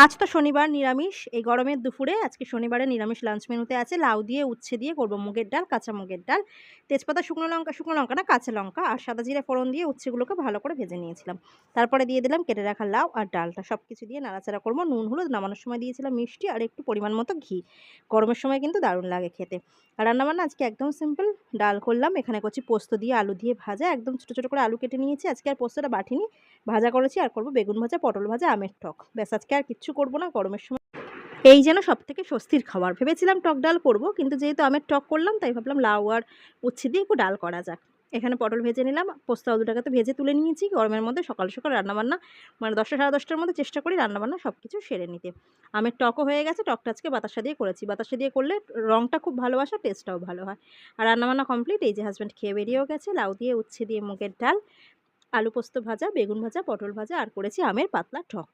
আজ তো শনিবার নিরামিষ। এই গরমের দুপুরে আজকে শনিবারে নিরামিষ লাঞ্চ মেনুতে আছে লাউ দিয়ে উচ্ছে দিয়ে করব মুগের ডাল, কাঁচা মুগের ডাল। তেজপাতা, শুকনো লঙ্কা না কাঁচা লঙ্কা আর সাদা জিরে ফোড়ন দিয়ে উচ্ছেগুলোকে ভালো করে ভেজে নিয়েছিলাম। তারপরে দিয়ে দিলাম কেটে রাখা লাউ আর ডালটা। সবকিছু দিয়ে নাড়াচাড়া করব। নুন, হলুদ, নামানোর সময় দিয়েছিলাম মিষ্টি আর একটু পরিমাণ মতো ঘি। গরমের সময় কিন্তু দারুণ লাগে খেতে। আর রান্নাবান্না আজকে একদম সিম্পল। ডাল করলাম, এখানে করছি পোস্ত দিয়ে আলু দিয়ে ভাজা। একদম ছোট, ছোট করে আলু কেটে নিয়েছি। আজকে আর পোস্তটা বাটিনি। ভাজা করেছি আর করব বেগুন ভাজা, পটল ভাজা, আমের টক। ব্যাস আজকে আর কিচ্ছু করব না গরমের সময়। এই যেন সবথেকে স্বস্তির খাবার। ভেবেছিলাম টক ডাল করব, কিন্তু যেহেতু আমের টক করলাম তাই ভাবলাম লাউ আর উচ্ছে দিয়ে একটু ডাল করা যাক। এখানে পটল ভেজে নিলাম, পোস্ত আলুটাকে তো ভেজে তুলে নিয়েছি। গরমের মধ্যে সকাল সকাল রান্নাবান্না মানে 10টা সাড়ে 10টার মধ্যে চেষ্টা করি রান্নাবান্না সব কিছু সেরে নিতে। আমের টকও হয়ে গেছে। টকটা আজকে বাতাসা দিয়ে করেছি। বাতাসা দিয়ে করলে রঙটা খুব ভালো আসে, টেস্টটাও ভালো হয়। আর রান্নাবান্না কমপ্লিট। এই যে হাজব্যান্ড খেয়ে বেরিয়েও গেছে। লাউ দিয়ে উচ্ছে দিয়ে মুগের ডাল, আলু পোস্ত ভাজা, বেগুন ভাজা, পটল ভাজা আর করেছি আমের পাতলা টক।